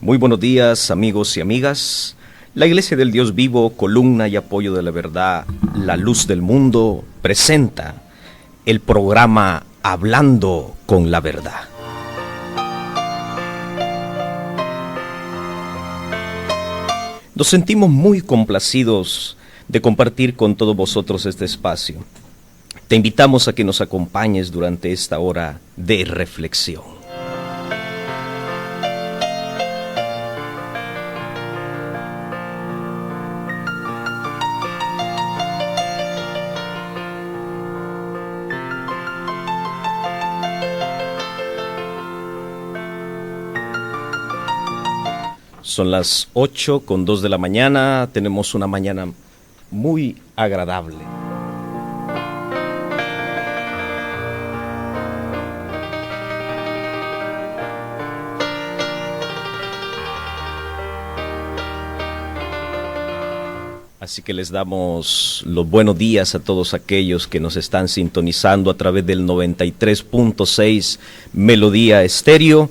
Muy buenos días, amigos y amigas. La Iglesia del Dios Vivo, columna y apoyo de la verdad, la luz del mundo, presenta el programa Hablando con la Verdad. Nos sentimos muy complacidos de compartir con todos vosotros este espacio. Te invitamos a que nos acompañes durante esta hora de reflexión. Son las 8:02 de la mañana, tenemos una mañana muy agradable. Así que les damos los buenos días a todos aquellos que nos están sintonizando a través del 93.6 Melodía Estéreo.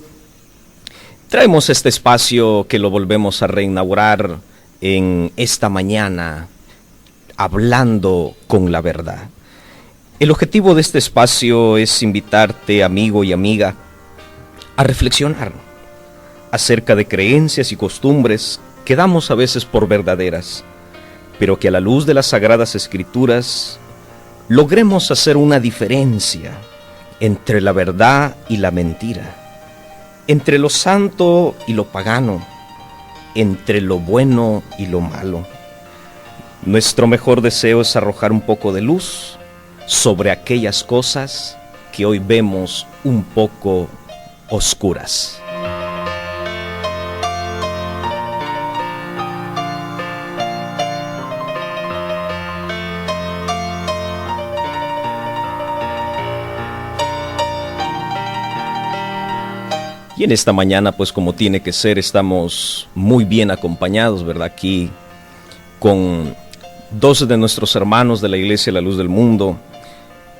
Traemos este espacio que lo volvemos a reinaugurar en esta mañana, hablando con la verdad. El objetivo de este espacio es invitarte, amigo y amiga, a reflexionar acerca de creencias y costumbres que damos a veces por verdaderas, pero que a la luz de las Sagradas Escrituras logremos hacer una diferencia entre la verdad y la mentira, entre lo santo y lo pagano, entre lo bueno y lo malo. Nuestro mejor deseo es arrojar un poco de luz sobre aquellas cosas que hoy vemos un poco oscuras. Y en esta mañana, pues como tiene que ser, estamos muy bien acompañados, ¿verdad? Aquí con dos de nuestros hermanos de la Iglesia La Luz del Mundo,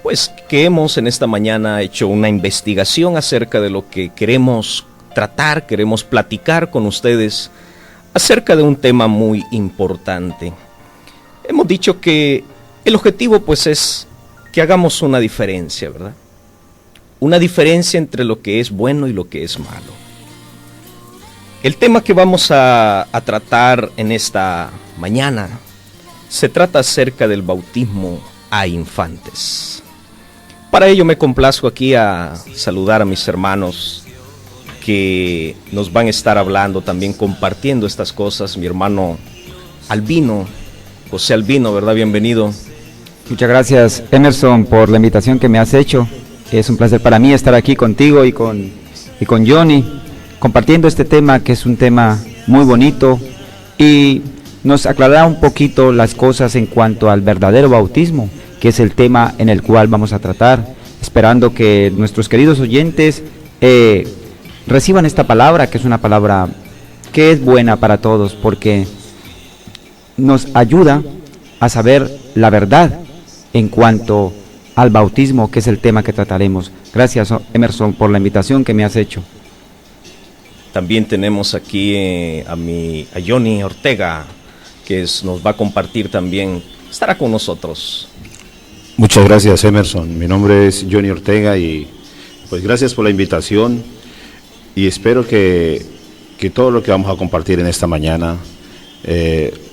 pues que hemos en esta mañana hecho una investigación acerca de lo que queremos tratar, queremos platicar con ustedes acerca de un tema muy importante. Hemos dicho que el objetivo pues es que hagamos una diferencia, ¿verdad? Una diferencia entre lo que es bueno y lo que es malo. El tema que vamos a tratar en esta mañana se trata acerca del bautismo a infantes. Para ello me complazco aquí a saludar a mis hermanos que nos van a estar hablando, también compartiendo estas cosas. Mi hermano Albino, José Albino, ¿verdad? Bienvenido. Muchas gracias, Emerson, por la invitación que me has hecho. Es un placer para mí estar aquí contigo y con Johnny, compartiendo este tema que es un tema muy bonito y nos aclarará un poquito las cosas en cuanto al verdadero bautismo, que es el tema en el cual vamos a tratar, esperando que nuestros queridos oyentes reciban esta palabra, que es una palabra que es buena para todos, porque nos ayuda a saber la verdad en cuanto al bautismo, que es el tema que trataremos. Gracias, Emerson, por la invitación que me has hecho. También tenemos aquí a Johnny Ortega, que nos va a compartir también, estará con nosotros. Muchas gracias, Emerson. Mi nombre es Johnny Ortega y pues gracias por la invitación y espero que todo lo que vamos a compartir en esta mañana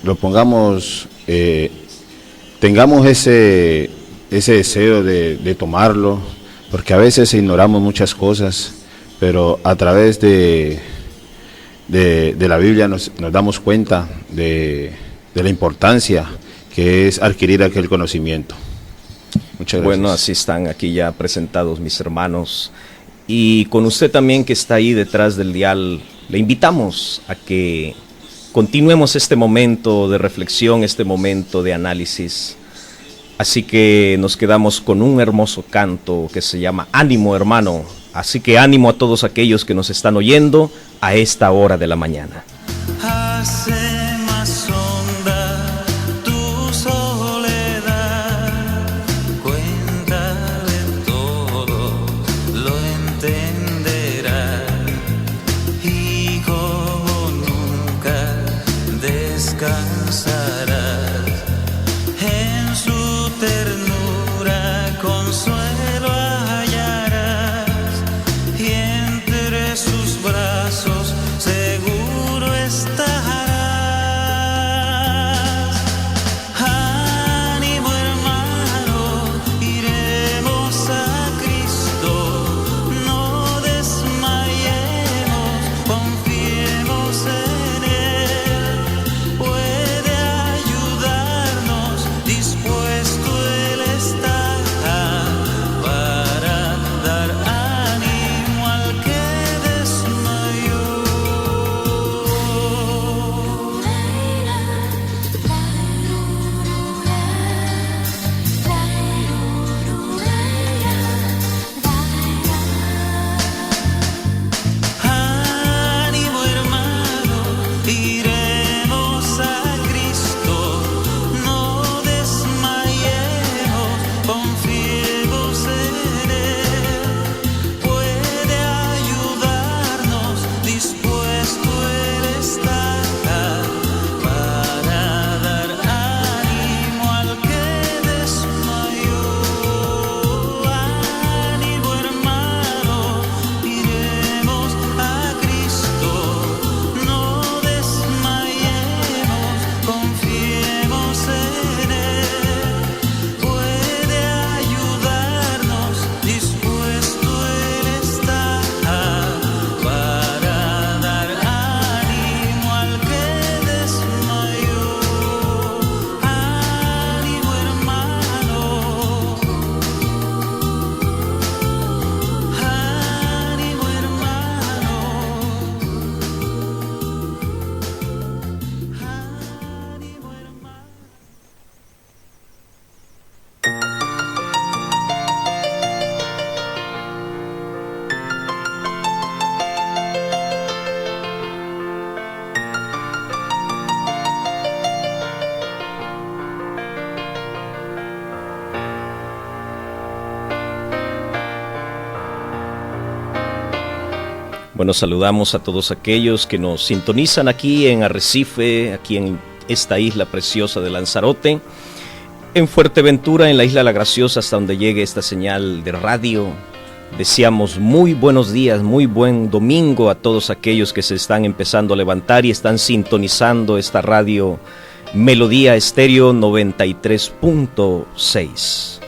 lo pongamos, tengamos ese deseo de tomarlo, porque a veces ignoramos muchas cosas, pero a través de la Biblia nos damos cuenta de la importancia que es adquirir aquel conocimiento. Muchas gracias. Bueno, así están aquí ya presentados mis hermanos, y con usted también que está ahí detrás del dial, le invitamos a que continuemos este momento de reflexión, este momento de análisis. Así que nos quedamos con un hermoso canto que se llama Ánimo, hermano. Así que ánimo a todos aquellos que nos están oyendo a esta hora de la mañana. Hace más honda tu soledad, cuéntale todo, lo entenderás. Y como confiemos en Él, puede ayudarnos, dispuesto Él está para dar ánimo al que desmayó. Ánimo, hermano, miremos a Cristo, no desmayemos, confiemos en Él, puede ayudarnos, dispuesto Él está para dar ánimo al que desmayó. Ánimo, hermano, ánimo, hermano, ánimo, hermano. Bueno, saludamos a todos aquellos que nos sintonizan aquí en Arrecife, aquí en esta isla preciosa de Lanzarote, en Fuerteventura, en la isla La Graciosa, hasta donde llegue esta señal de radio. Deseamos muy buenos días, muy buen domingo a todos aquellos que se están empezando a levantar y están sintonizando esta radio Melodía Estéreo 93.6.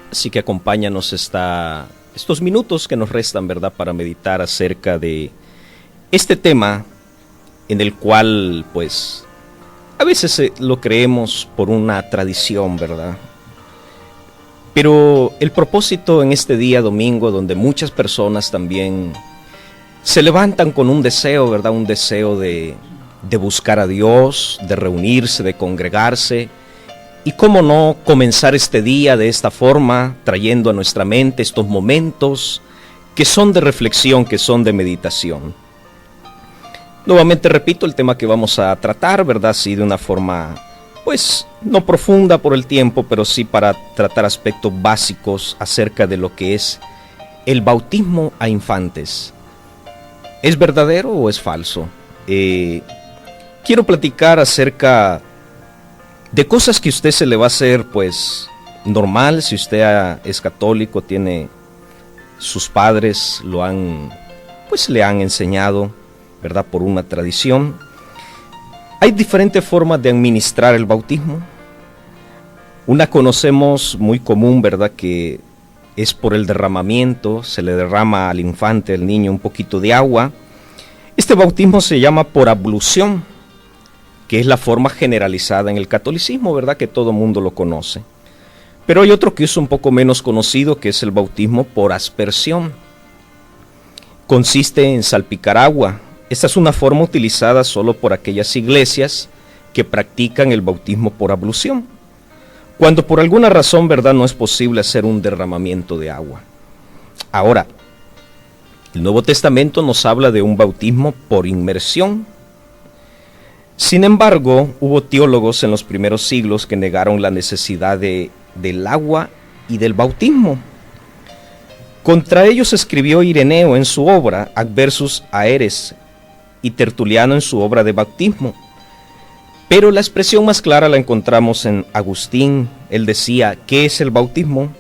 Así que acompáñanos estos minutos que nos restan, ¿verdad?, para meditar acerca de este tema en el cual, pues, a veces lo creemos por una tradición, ¿verdad? Pero el propósito en este día domingo, donde muchas personas también se levantan con un deseo, ¿verdad?, un deseo de buscar a Dios, de reunirse, de congregarse. Y cómo no comenzar este día de esta forma, trayendo a nuestra mente estos momentos que son de reflexión, que son de meditación. Nuevamente repito, el tema que vamos a tratar, ¿verdad? Sí, de una forma, pues, no profunda por el tiempo, pero sí para tratar aspectos básicos acerca de lo que es el bautismo a infantes. ¿Es verdadero o es falso? Quiero platicar acerca de cosas que usted se le va a hacer, pues, normal. Si usted es católico, tiene sus padres, le han enseñado, ¿verdad?, por una tradición. Hay diferentes formas de administrar el bautismo. Una conocemos muy común, ¿verdad?, que es por el derramamiento. Se le derrama al infante, al niño, un poquito de agua. Este bautismo se llama por ablución, que es la forma generalizada en el catolicismo, ¿verdad?, que todo mundo lo conoce. Pero hay otro que es un poco menos conocido, que es el bautismo por aspersión. Consiste en salpicar agua. Esta es una forma utilizada solo por aquellas iglesias que practican el bautismo por ablución, cuando por alguna razón, ¿verdad?, no es posible hacer un derramamiento de agua. Ahora, el Nuevo Testamento nos habla de un bautismo por inmersión. Sin embargo, hubo teólogos en los primeros siglos que negaron la necesidad del agua y del bautismo. Contra ellos escribió Ireneo en su obra Adversus Aeres y Tertuliano en su obra de bautismo. Pero la expresión más clara la encontramos en Agustín. Él decía, ¿qué es el bautismo?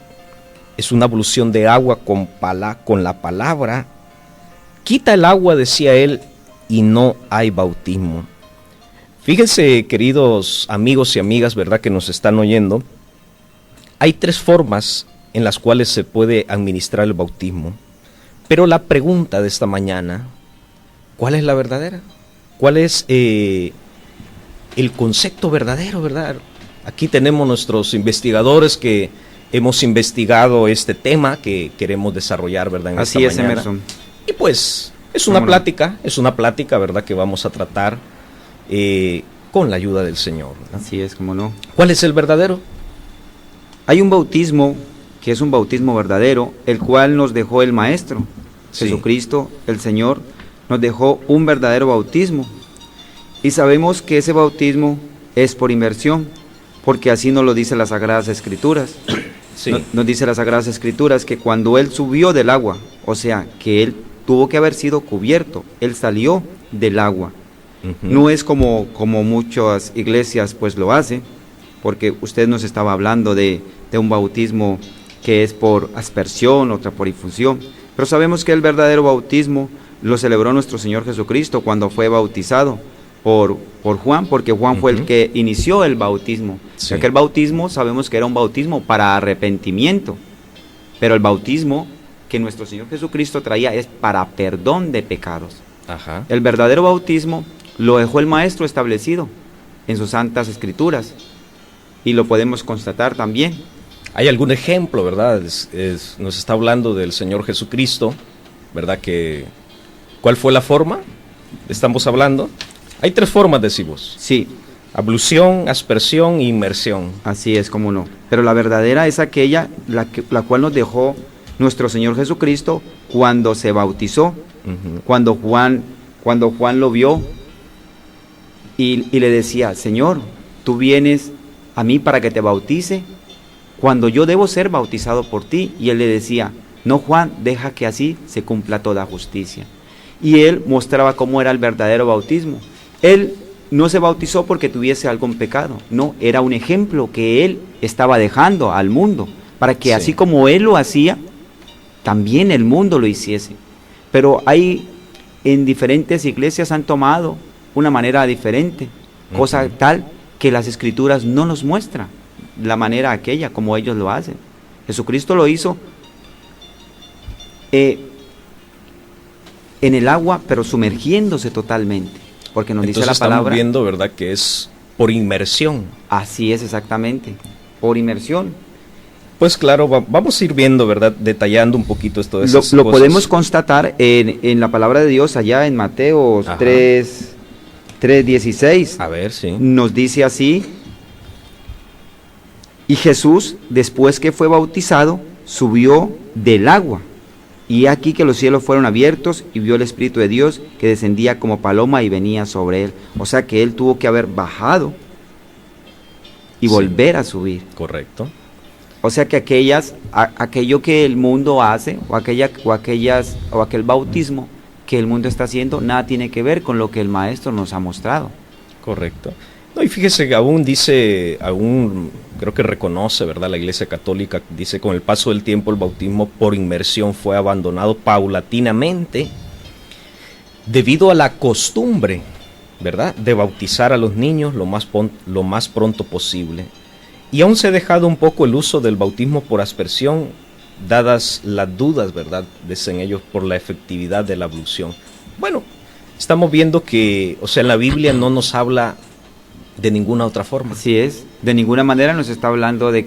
Es una ablución de agua con la palabra. Quita el agua, decía él, y no hay bautismo. Fíjense, queridos amigos y amigas, ¿verdad?, que nos están oyendo. Hay tres formas en las cuales se puede administrar el bautismo. Pero la pregunta de esta mañana, ¿cuál es la verdadera? ¿Cuál es el concepto verdadero, verdad? Aquí tenemos nuestros investigadores que hemos investigado este tema que queremos desarrollar, ¿verdad?, en esta mañana. Emerson. Y pues es una plática, ¿verdad?, que vamos a tratar con la ayuda del Señor, ¿verdad? Así es, cómo no. ¿Cuál es el verdadero? Hay un bautismo que es un bautismo verdadero, el cual nos dejó el Maestro. Sí. Jesucristo, el Señor, nos dejó un verdadero bautismo. Y sabemos que ese bautismo es por inmersión, porque así nos lo dice las Sagradas Escrituras. Sí. Nos dice las Sagradas Escrituras que cuando Él subió del agua, o sea, que Él tuvo que haber sido cubierto, Él salió del agua. Ujú. No es como muchas iglesias pues lo hacen, porque usted nos estaba hablando de un bautismo que es por aspersión, otra por infusión, pero sabemos que el verdadero bautismo lo celebró nuestro Señor Jesucristo cuando fue bautizado por Juan, porque Juan fue el Ujú. que inició el bautismo. Sí. Aquel bautismo sabemos que era un bautismo para arrepentimiento, pero el bautismo que nuestro Señor Jesucristo traía es para perdón de pecados. Ajá. El verdadero bautismo lo dejó el Maestro establecido en sus santas escrituras y lo podemos constatar también. ¿Hay algún ejemplo, verdad? Nos está hablando del Señor Jesucristo, ¿verdad? ¿Cuál fue la forma? Estamos hablando. Hay 3 formas, decimos. Sí, Ablución, aspersión e inmersión. así es, como no. Pero la verdadera es aquella la cual nos dejó nuestro Señor Jesucristo cuando se bautizó, Ujú. cuando Juan lo vio y le decía, Señor, tú vienes a mí para que te bautice, cuando yo debo ser bautizado por ti. Y él le decía, no, Juan, deja que así se cumpla toda justicia. Y él mostraba cómo era el verdadero bautismo. Él no se bautizó porque tuviese algún pecado, no, era un ejemplo que él estaba dejando al mundo, para que Sí. así como él lo hacía, también el mundo lo hiciese. Pero en diferentes iglesias han tomado una manera diferente, cosa Ujú. tal que las escrituras no nos muestran la manera aquella como ellos lo hacen. Jesucristo lo hizo en el agua, pero sumergiéndose totalmente, porque nos Entonces dice la estamos palabra. viendo, ¿verdad? Que es por inmersión. Así es exactamente, por inmersión. Pues claro, vamos a ir viendo, ¿verdad? Detallando un poquito esto de Lo esas cosas. podemos constatar en la palabra de Dios allá en Mateo Ajá. 3:16. A ver, sí. Nos dice así: y Jesús, después que fue bautizado, subió del agua. Y aquí que los cielos fueron abiertos y vio el Espíritu de Dios que descendía como paloma y venía sobre él. O sea que él tuvo que haber bajado y Sí. volver a subir. Correcto. O sea que aquello que el mundo hace, o aquel bautismo que el mundo está haciendo, nada tiene que ver con lo que el Maestro nos ha mostrado. Correcto. No, y fíjese que aún creo que reconoce, ¿verdad? La Iglesia Católica dice, con el paso del tiempo el bautismo por inmersión fue abandonado paulatinamente debido a la costumbre, ¿verdad? De bautizar a los niños lo más pronto posible. Y aún se ha dejado un poco el uso del bautismo por aspersión, dadas las dudas, ¿verdad? Dicen ellos, por la efectividad de la ablución. Bueno, estamos viendo que, o sea, en la Biblia no nos habla de ninguna otra forma. Así es, de ninguna manera nos está hablando de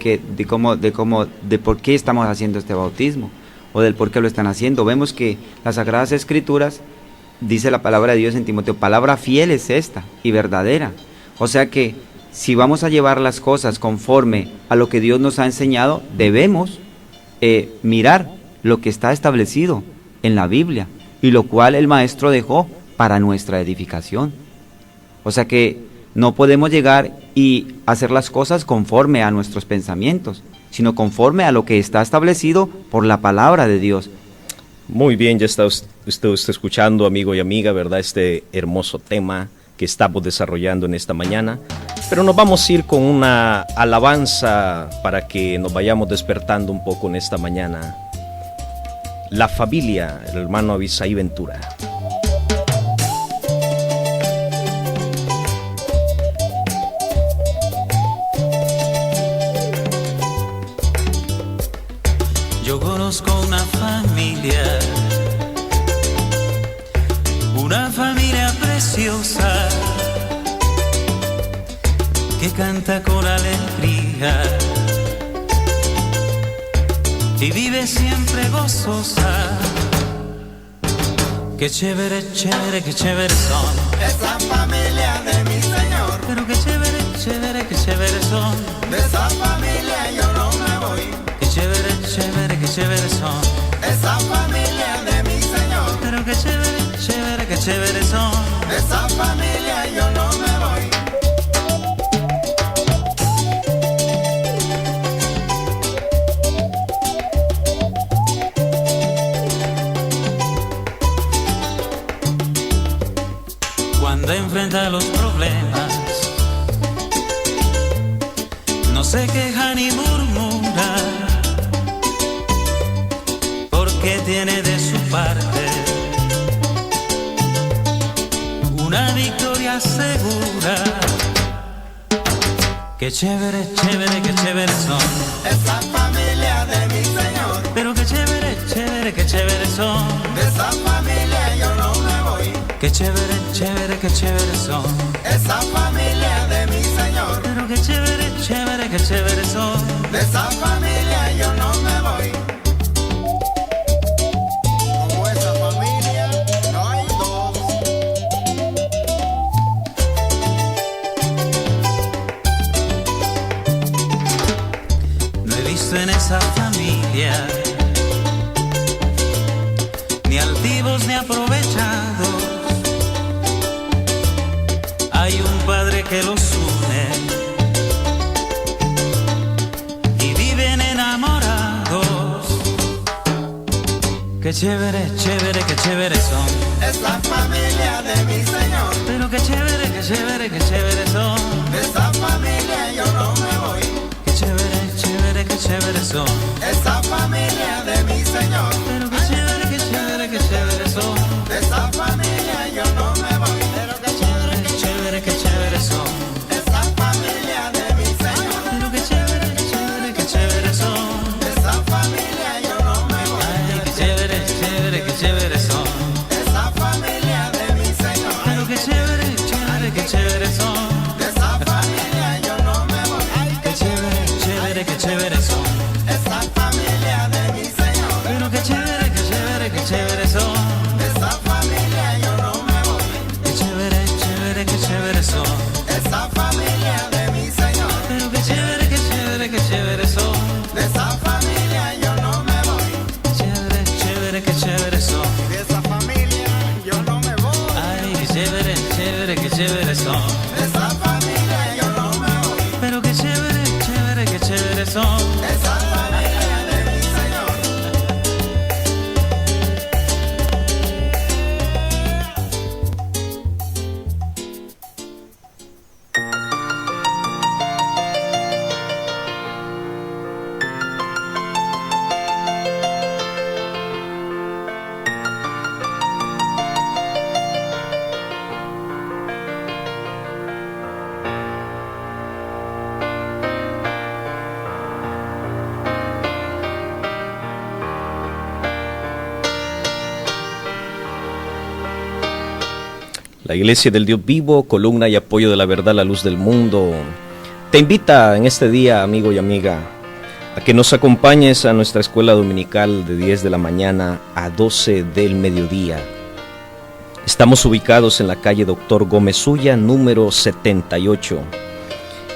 por qué estamos haciendo este bautismo, o del por qué lo están haciendo. Vemos que las Sagradas Escrituras, dice la palabra de Dios en Timoteo, palabra fiel es esta y verdadera. O sea que si vamos a llevar las cosas conforme a lo que Dios nos ha enseñado, debemos mirar lo que está establecido en la Biblia y lo cual el Maestro dejó para nuestra edificación. O sea que no podemos llegar y hacer las cosas conforme a nuestros pensamientos, sino conforme a lo que está establecido por la palabra de Dios. Muy bien, ya está usted escuchando, amigo y amiga, ¿verdad? Este hermoso tema que estamos desarrollando en esta mañana. Pero nos vamos a ir con una alabanza para que nos vayamos despertando un poco en esta mañana. La familia, el hermano Abisaí Ventura. Yo conozco una familia preciosa que canta con alegría y vive siempre gozosa. Qué chévere, chévere, qué chévere son Esa familia de mi Señor, pero qué chévere, chévere, qué chévere son. de esa familia yo no me voy. Qué chévere, chévere, qué chévere son. Esa familia de mi Señor, chéveres son. De esa familia yo no me voy. Cuando enfrenta los problemas, no se queja ni murmura, porque tiene de su parte una victoria segura. Qué chévere, chévere, qué chévere son. Esa familia de mi Señor. Pero qué chévere, chévere, qué chévere son. De esa familia yo no me voy. Qué chévere, chévere, qué chévere son. Esa familia de mi Señor. Pero qué chévere, chévere, qué chévere son. De esa familia yo no me voy. Como esa familia no hay dos. No he visto en esa familia ni altivos ni aprovechados. Hay un padre que los une y viven enamorados. Qué chévere, chévere, qué chévere son. Esa familia de mi Señor. Pero qué chévere, qué chévere, qué chévere son. De esa familia yo no me voy. Qué chévere, chévere, qué chévere son. Esa familia de mi Señor. Pero qué chévere, qué chévere, qué chévere son. De esa familia yo no me voy. Pero qué chévere, Chévere, qué chévere son. esa familia de mi Señor. Pero qué chévere, qué chévere son. De esa familia yo no me voy. Ay, qué chévere, qué chévere son. Esa familia de mi Señor. Pero qué chévere, qué chévere son. De esa familia yo no me voy. Qué chévere, qué chévere son. Esa familia de mi Señor. Pero qué chévere, qué chévere son. De esa familia yo no me voy. Qué chévere, qué chévere son. Esa familia de mi Señor. Pero qué chévere, qué chévere son. De esa familia yo no me voy. Chévere, qué chévere son. De esa familia yo no me voy. Ay, qué chévere son. De esa familia yo no me voy. Pero qué chévere, qué chévere son. Esa familia de mi Señor. La Iglesia del Dios Vivo, columna y apoyo de la verdad, la luz del mundo, te invita en este día, amigo y amiga, a que nos acompañes a nuestra escuela dominical de 10 de la mañana a 12 del mediodía. Estamos ubicados en la calle Doctor Gómez Ulla, número 78.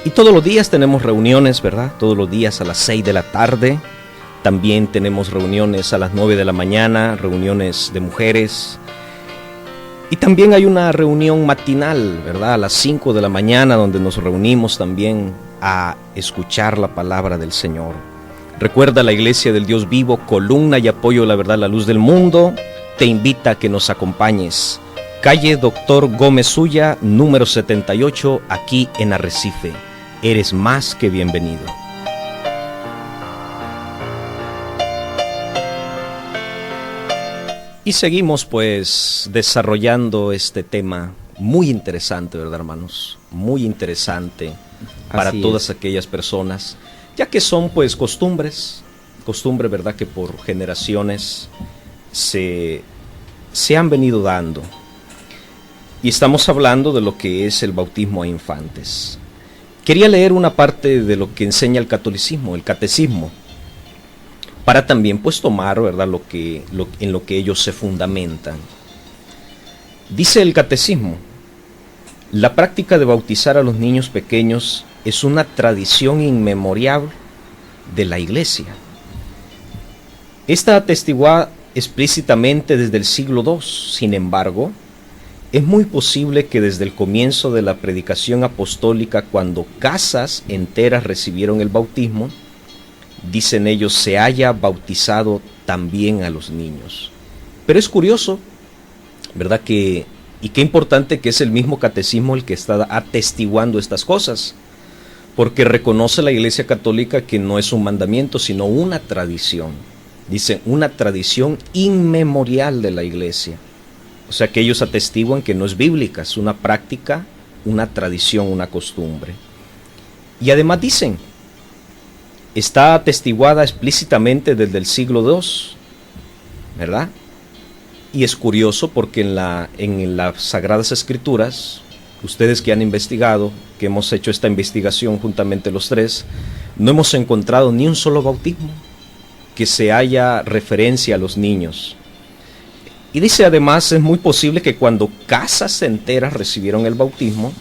Y todos los días tenemos reuniones, ¿verdad? Todos los días a las 6 de la tarde. También tenemos reuniones a las 9 de la mañana, reuniones de mujeres. Y también hay una reunión matinal, ¿verdad? A las 5 de la mañana, donde nos reunimos también a escuchar la palabra del Señor. Recuerda, la Iglesia del Dios Vivo, columna y apoyo de la verdad, la luz del mundo, te invita a que nos acompañes. Calle Doctor Gómez Ulla, número 78, aquí en Arrecife. Eres más que bienvenido. Y seguimos pues desarrollando este tema muy interesante, ¿verdad, hermanos? Muy interesante para Así todas es. aquellas personas, ya que son pues costumbres, ¿verdad? Que por generaciones se han venido dando. Y estamos hablando de lo que es el bautismo a infantes. Quería leer una parte de lo que enseña el catolicismo, el catecismo, para también pues tomar, ¿verdad?, en lo que ellos se fundamentan. Dice el catecismo: la práctica de bautizar a los niños pequeños es una tradición inmemorial de la Iglesia. Esta atestiguada explícitamente desde el siglo II. Sin embargo, es muy posible que desde el comienzo de la predicación apostólica, cuando casas enteras recibieron el bautismo, dicen ellos, se haya bautizado también a los niños. Pero es curioso, ¿verdad? Y qué importante que es el mismo catecismo el que está atestiguando estas cosas, porque reconoce la Iglesia Católica que no es un mandamiento, sino una tradición. Dice, una tradición inmemorial de la Iglesia. O sea que ellos atestiguan que no es bíblica, es una práctica, una tradición, una costumbre. Y además dicen, está atestiguada explícitamente desde el siglo II, ¿verdad? Y es curioso porque en las Sagradas Escrituras, ustedes que han investigado, que hemos hecho esta investigación juntamente los tres, no hemos encontrado ni un solo bautismo que se haya referencia a los niños. Y dice además, es muy posible que cuando casas enteras recibieron el bautismo,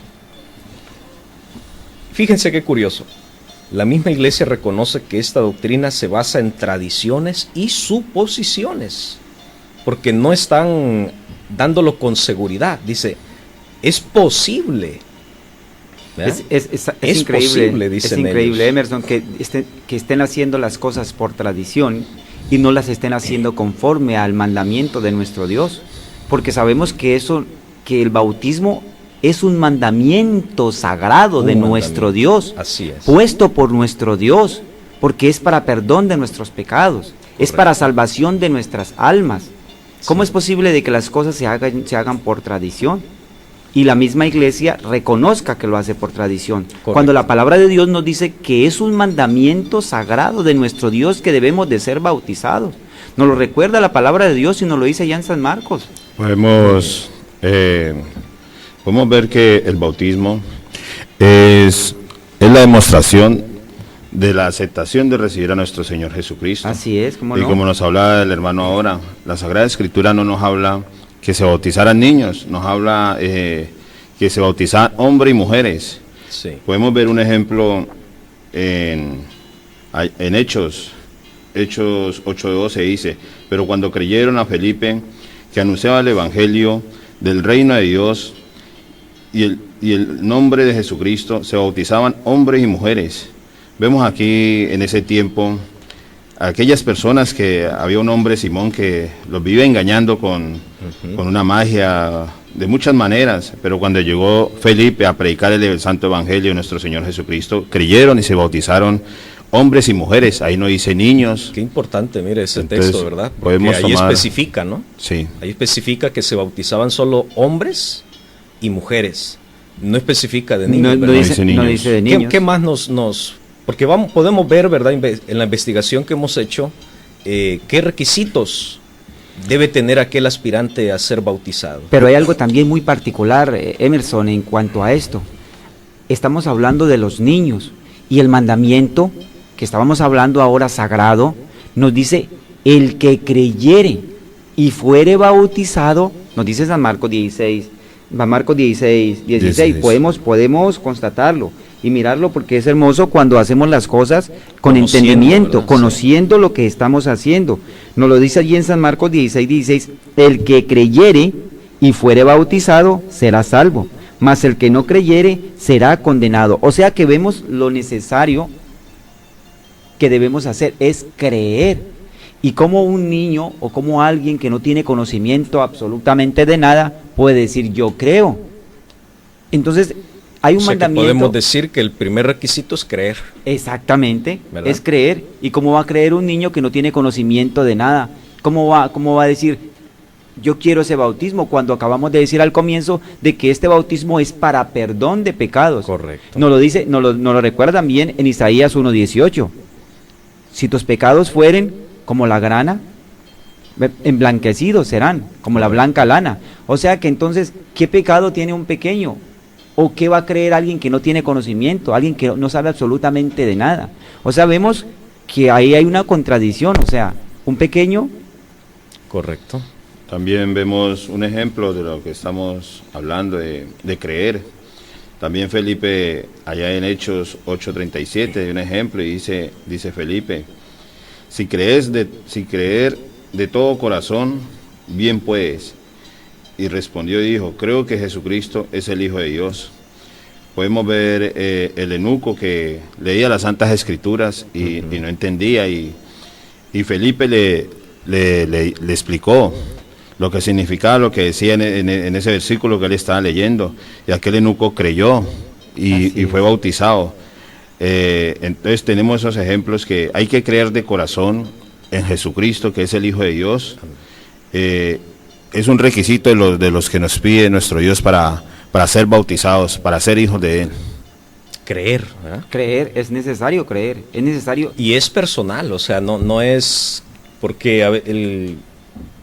fíjense qué curioso, la misma Iglesia reconoce que esta doctrina se basa en tradiciones y suposiciones, porque no están dándolo con seguridad. Dice, es posible. Es increíble, posible, dicen es increíble, ellos. Emerson, que estén haciendo las cosas por tradición y no las estén haciendo conforme al mandamiento de nuestro Dios, porque sabemos que el bautismo es un mandamiento sagrado de nuestro Dios, así es, puesto por nuestro Dios, porque es para perdón de nuestros pecados. Correcto. Es para salvación de nuestras almas. ¿Cómo es posible de que las cosas se hagan por tradición? Y la misma Iglesia reconozca que lo hace por tradición. Correcto. Cuando la palabra de Dios nos dice que es un mandamiento sagrado de nuestro Dios que debemos de ser bautizados. Nos lo recuerda la palabra de Dios y nos lo dice allá en San Marcos. Podemos ver que el bautismo es la demostración de la aceptación de recibir a nuestro Señor Jesucristo. Así es, ¿cómo no? Y como nos habla el hermano ahora, la Sagrada Escritura no nos habla que se bautizaran niños, nos habla que se bautizaran hombres y mujeres. Sí. Podemos ver un ejemplo en Hechos 8:12 dice, pero cuando creyeron a Felipe, que anunciaba el Evangelio del reino de Dios y el nombre de Jesucristo, se bautizaban hombres y mujeres. Vemos aquí en ese tiempo aquellas personas que había un hombre, Simón, que los vive engañando con una magia de muchas maneras, pero cuando llegó Felipe a predicar el santo evangelio de nuestro Señor Jesucristo, creyeron y se bautizaron hombres y mujeres. Ahí no dice niños. Qué importante, mire ese Entonces, texto, ¿verdad? Porque ahí especifica, ¿no? Sí. Ahí especifica que se bautizaban solo hombres y mujeres. No especifica de niños. No dice de niños. ¿Qué más nos porque podemos ver, ¿verdad?, en la investigación que hemos hecho, qué requisitos debe tener aquel aspirante a ser bautizado. Pero hay algo también muy particular, Emerson, en cuanto a esto. Estamos hablando de los niños y el mandamiento que estábamos hablando ahora sagrado nos dice, el que creyere y fuere bautizado, nos dice San Marcos 16, podemos constatarlo y mirarlo, porque es hermoso cuando hacemos las cosas con entendimiento, ¿verdad? Conociendo lo que estamos haciendo. Nos lo dice allí en San Marcos 16, el que creyere y fuere bautizado será salvo, mas el que no creyere será condenado. O sea que vemos lo necesario que debemos hacer es creer. Y como un niño o como alguien que no tiene conocimiento absolutamente de nada puede decir yo creo. Entonces hay un mandamiento. Que podemos decir que el primer requisito es creer. Exactamente, ¿verdad? Es creer. ¿Y cómo va a creer un niño que no tiene conocimiento de nada? ¿Cómo va a decir yo quiero ese bautismo cuando acabamos de decir al comienzo de que este bautismo es para perdón de pecados? Correcto. Nos lo recuerda también en Isaías 1:18. Si tus pecados fueren como la grana, emblanquecidos serán, como la blanca lana. O sea que entonces, ¿qué pecado tiene un pequeño? ¿O qué va a creer alguien que no tiene conocimiento, alguien que no sabe absolutamente de nada? O sea, vemos que ahí hay una contradicción, o sea, un pequeño. Correcto. También vemos un ejemplo de lo que estamos hablando, de creer. También Felipe, allá en Hechos 8:37, de un ejemplo, y dice Felipe, si creer de todo corazón, bien puedes, y respondió y dijo, creo que Jesucristo es el Hijo de Dios. Podemos ver el eunuco que leía las Santas Escrituras y no entendía, y Felipe le explicó lo que significaba lo que decía en ese versículo que él estaba leyendo, y aquel eunuco creyó y fue bautizado. Entonces tenemos esos ejemplos que hay que creer de corazón en Jesucristo, que es el Hijo de Dios. Es un requisito de los que nos pide nuestro Dios para ser bautizados, para ser hijos de Él. Creer, ¿verdad? Creer, es necesario creer, es necesario. Y es personal, o sea, no es porque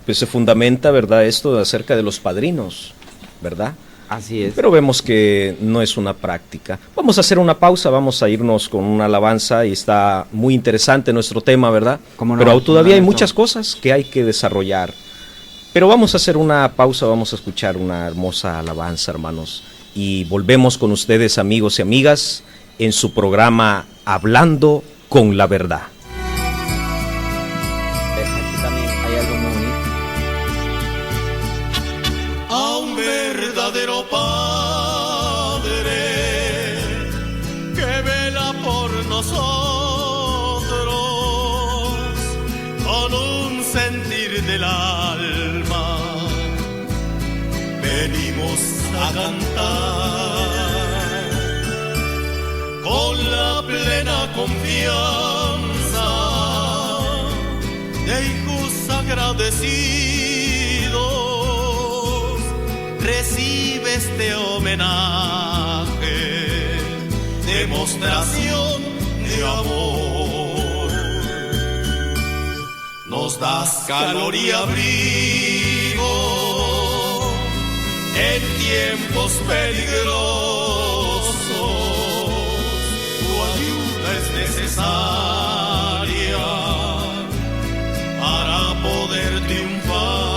pues se fundamenta, ¿verdad?, esto acerca de los padrinos, ¿verdad? Así es. Pero vemos que no es una práctica. Vamos a hacer una pausa, vamos a irnos con una alabanza y está muy interesante nuestro tema, ¿verdad? ¿Cómo no? Pero todavía hay No. muchas cosas que hay que desarrollar. Pero vamos a hacer una pausa, vamos a escuchar una hermosa alabanza, hermanos. Y volvemos con ustedes, amigos y amigas, en su programa Hablando con la Verdad. Aquí también hay algo muy bonito. A un verdadero Padre que vela por nosotros con un sentir del alma, venimos a cantar con la plena confianza de hijos agradecidos. Recibe este homenaje, demostración de amor. Nos das calor y abrigo en tiempos peligrosos. Tu ayuda es necesaria para poder triunfar.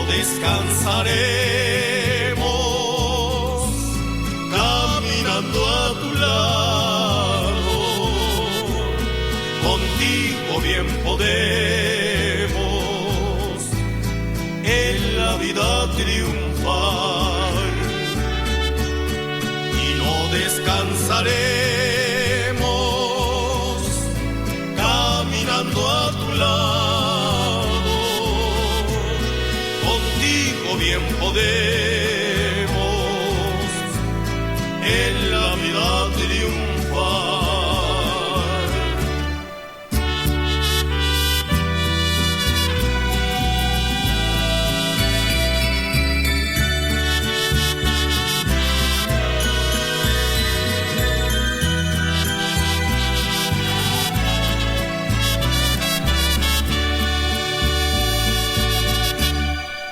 Descansaremos caminando a tu lado. Contigo bien podemos en la vida triunfar. Y no descansaremos caminando a tu lado. Bien podemos en la vida triunfar.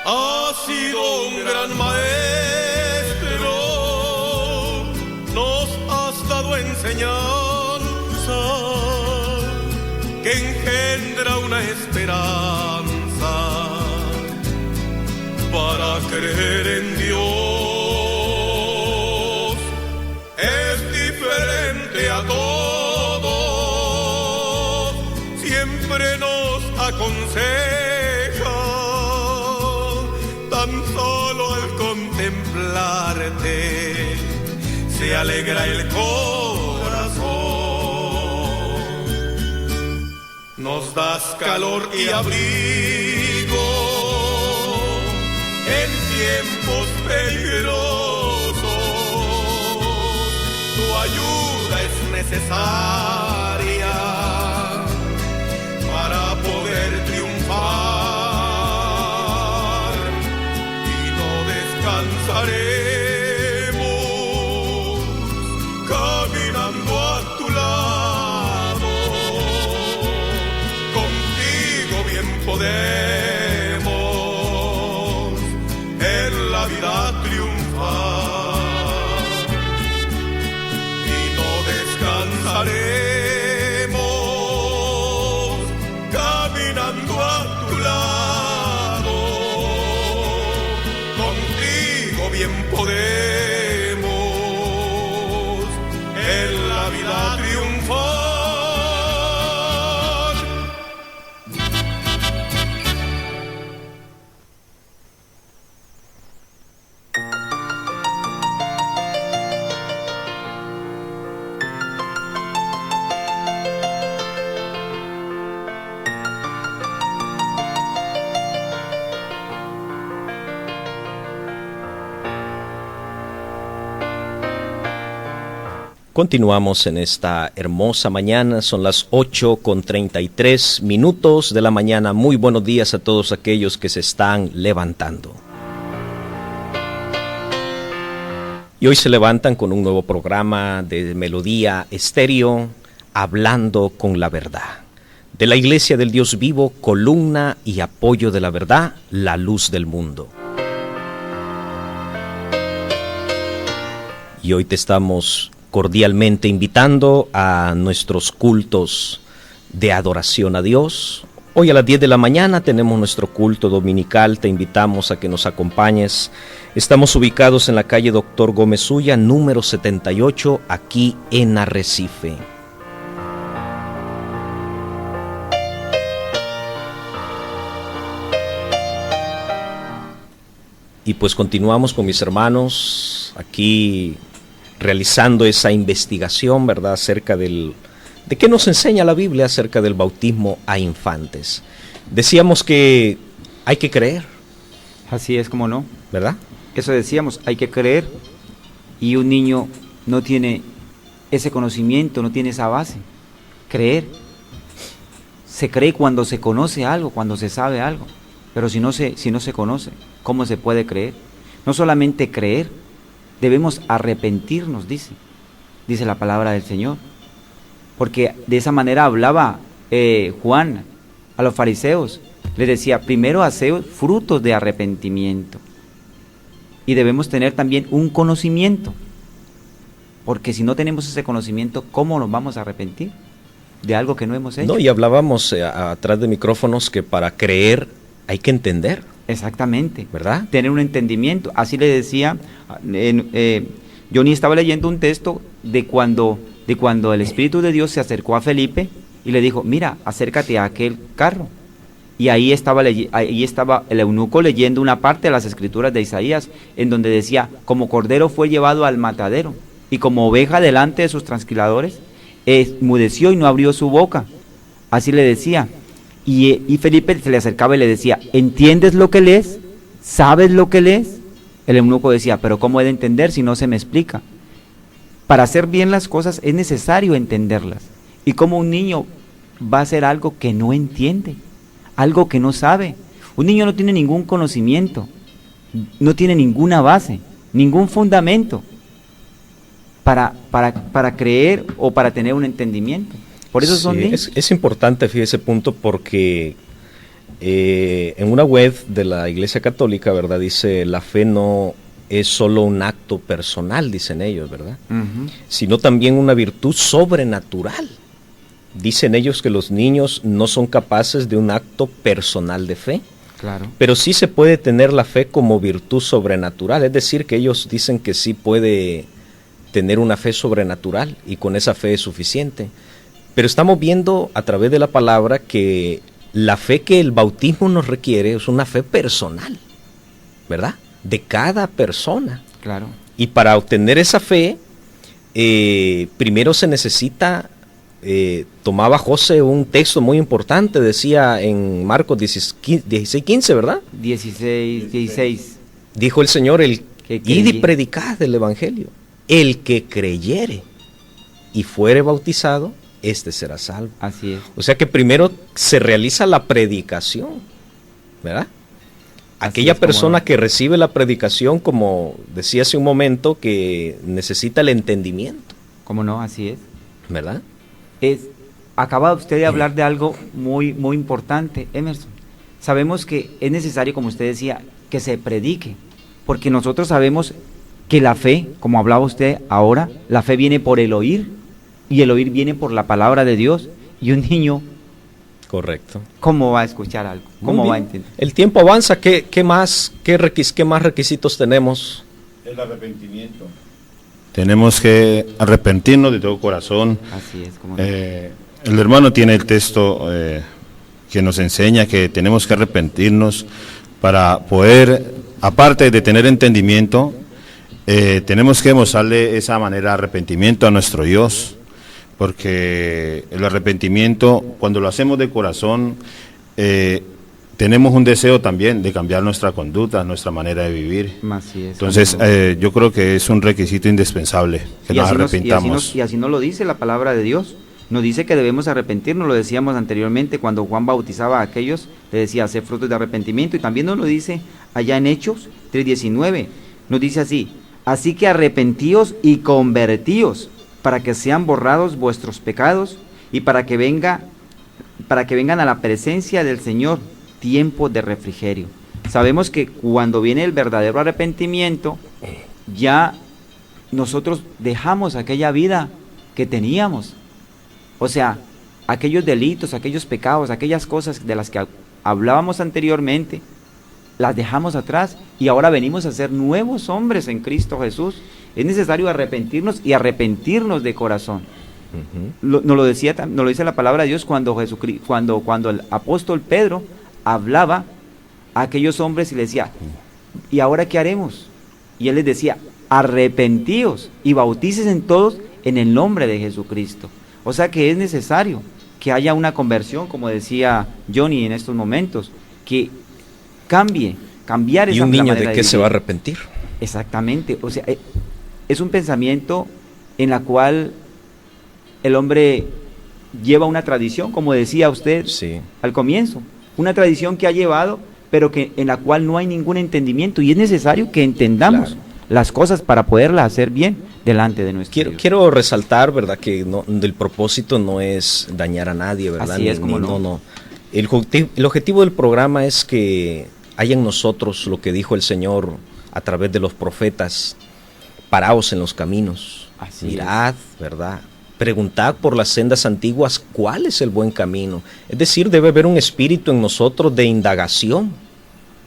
Ha sido un gran maestro, nos has dado enseñanza que engendra una esperanza para creer en Dios. Es diferente a todos, siempre nos aconseja. Tan solo al contemplarte se alegra el corazón. Nos das calor y abrigo en tiempos peligrosos. Tu ayuda es necesaria para poder triunfar. Descansaremos caminando a tu lado. Contigo bien podemos en la vida triunfar. Y no descansaremos caminando a tu lado. Bien podemos en la vida triunfar. Continuamos en esta hermosa mañana, son las 8:33 de la mañana. Muy buenos días a todos aquellos que se están levantando. Y hoy se levantan con un nuevo programa de Melodía Estéreo, Hablando con la Verdad. De la Iglesia del Dios Vivo, columna y apoyo de la verdad, la luz del mundo. Y hoy te estamos cordialmente invitando a nuestros cultos de adoración a Dios. Hoy a las 10 de la mañana tenemos nuestro culto dominical, te invitamos a que nos acompañes. Estamos ubicados en la calle Doctor Gómez Ulla, número 78, aquí en Arrecife. Y pues continuamos con mis hermanos aquí realizando esa investigación, ¿verdad?, acerca de qué nos enseña la Biblia acerca del bautismo a infantes. Decíamos que hay que creer. Así es, como no. ¿Verdad? Eso decíamos, hay que creer, y un niño no tiene ese conocimiento, no tiene esa base. Creer. Se cree cuando se conoce algo, cuando se sabe algo, pero si no se conoce, ¿cómo se puede creer? No solamente creer, debemos arrepentirnos, dice la palabra del Señor, porque de esa manera hablaba Juan a los fariseos, les decía, primero haced frutos de arrepentimiento, y debemos tener también un conocimiento, porque si no tenemos ese conocimiento, ¿cómo nos vamos a arrepentir de algo que no hemos hecho? No, y hablábamos atrás de micrófonos que para creer hay que entender. Exactamente, ¿verdad? Tener un entendimiento. Así le decía, Johnny estaba leyendo un texto de cuando el Espíritu de Dios se acercó a Felipe y le dijo, mira, acércate a aquel carro. Y ahí estaba el eunuco leyendo una parte de las escrituras de Isaías, en donde decía, como cordero fue llevado al matadero, y como oveja delante de sus trasquiladores, enmudeció y no abrió su boca. Así le decía. Y Felipe se le acercaba y le decía, ¿entiendes lo que lees? ¿Sabes lo que lees? El eunuco decía, pero ¿cómo he de entender si no se me explica? Para hacer bien las cosas es necesario entenderlas. ¿Y cómo un niño va a hacer algo que no entiende? Algo que no sabe. Un niño no tiene ningún conocimiento, no tiene ninguna base, ningún fundamento para creer o para tener un entendimiento. Por eso son niños. Es importante, fíjese, punto, porque en una web de la Iglesia Católica, ¿verdad?, dice, la fe no es solo un acto personal, dicen ellos, ¿verdad?, sino también una virtud sobrenatural. Dicen ellos que los niños no son capaces de un acto personal de fe. Claro. Pero sí se puede tener la fe como virtud sobrenatural, es decir, que ellos dicen que sí puede tener una fe sobrenatural y con esa fe es suficiente. Pero estamos viendo a través de la palabra que la fe que el bautismo nos requiere es una fe personal, ¿verdad?, de cada persona. Claro. Y para obtener esa fe, primero se necesita, tomaba José un texto muy importante, decía en Marcos 16:15, ¿verdad? 16. Dijo el Señor, id y predicad el Evangelio. El que creyere y fuere bautizado, este será salvo. Así es. O sea que primero se realiza la predicación, ¿verdad? Aquella persona que recibe la predicación, como decía hace un momento, que necesita el entendimiento. ¿Cómo no? Así es. ¿Verdad? Acaba usted de hablar de algo muy, muy importante, Emerson. Sabemos que es necesario, como usted decía, que se predique, porque nosotros sabemos que la fe, como hablaba usted ahora, la fe viene por el oír, y el oír viene por la palabra de Dios, y un niño, correcto, ¿cómo va a escuchar algo? ¿Cómo va a entender? El tiempo avanza, ¿qué más requisitos tenemos? El arrepentimiento. Tenemos que arrepentirnos de todo corazón. Así es. Como el hermano tiene el texto que nos enseña que tenemos que arrepentirnos para poder, aparte de tener entendimiento, tenemos que mostrarle esa manera de arrepentimiento a nuestro Dios, porque el arrepentimiento, cuando lo hacemos de corazón, tenemos un deseo también de cambiar nuestra conducta, nuestra manera de vivir. Así es. Entonces, yo creo que es un requisito indispensable que nos arrepintamos. Y así nos lo dice la palabra de Dios. Nos dice que debemos arrepentirnos, lo decíamos anteriormente, cuando Juan bautizaba a aquellos, le decía hacer frutos de arrepentimiento, y también nos lo dice allá en Hechos 3:19, nos dice así: así que arrepentíos y convertíos, para que sean borrados vuestros pecados, y para que vengan a la presencia del Señor tiempo de refrigerio. Sabemos que cuando viene el verdadero arrepentimiento, ya nosotros dejamos aquella vida que teníamos. O sea, aquellos delitos, aquellos pecados, aquellas cosas de las que hablábamos anteriormente, las dejamos atrás y ahora venimos a ser nuevos hombres en Cristo Jesús. Es necesario arrepentirnos y arrepentirnos de corazón. Nos lo dice la palabra de Dios cuando el apóstol Pedro hablaba a aquellos hombres y les decía: ¿y ahora qué haremos? Y él les decía: arrepentíos y bautícense todos en el nombre de Jesucristo. O sea que es necesario que haya una conversión, como decía Johnny en estos momentos, que cambiar esa ¿Y un niño manera de qué vivir. se va a arrepentir? Exactamente, o sea, es un pensamiento en la cual el hombre lleva una tradición, como decía usted Sí. al comienzo, una tradición que ha llevado, pero que en la cual no hay ningún entendimiento, y es necesario que entendamos las cosas para poderlas hacer bien delante de nuestro Dios. Quiero resaltar, ¿verdad?, que el propósito no es dañar a nadie, ¿verdad? Así es, como no. El objetivo del programa es que haya en nosotros lo que dijo el Señor a través de los profetas: paraos en los caminos, Así mirad, ¿verdad? Preguntad por las sendas antiguas cuál es el buen camino. Es decir, debe haber un espíritu en nosotros de indagación.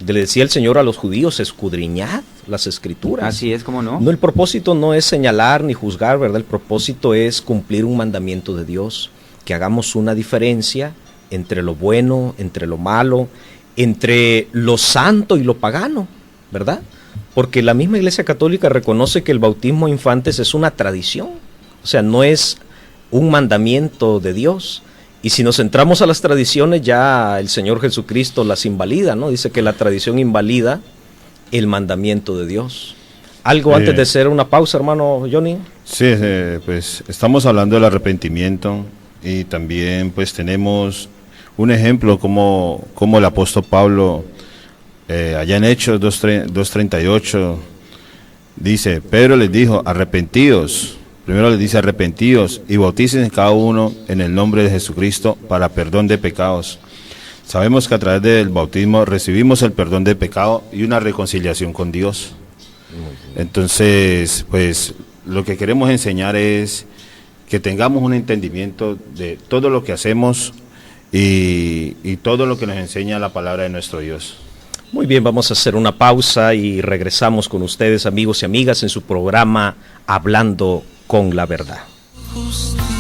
Le decía el Señor a los judíos: escudriñad las escrituras. Así es, como no. No, el propósito no es señalar ni juzgar, ¿verdad? El propósito es cumplir un mandamiento de Dios, que hagamos una diferencia entre lo bueno, entre lo malo, entre lo santo y lo pagano, ¿verdad? Porque la misma Iglesia Católica reconoce que el bautismo a infantes es una tradición, o sea, no es un mandamiento de Dios. Y si nos centramos a las tradiciones, ya el Señor Jesucristo las invalida, ¿no? Dice que la tradición invalida el mandamiento de Dios. ¿Algo antes de hacer una pausa, hermano Johnny? Sí, pues estamos hablando del arrepentimiento, y también pues tenemos un ejemplo como el apóstol Pablo, allá en Hechos 2:38, dice: Pedro les dijo, arrepentíos. Primero les dice: arrepentíos y bautícense cada uno en el nombre de Jesucristo para perdón de pecados. Sabemos que a través del bautismo recibimos el perdón de pecado y una reconciliación con Dios. Entonces, pues lo que queremos enseñar es que tengamos un entendimiento de todo lo que hacemos y todo lo que nos enseña la palabra de nuestro Dios. Muy bien, vamos a hacer una pausa y regresamos con ustedes, amigos y amigas, en su programa Hablando con la Verdad. Justicia.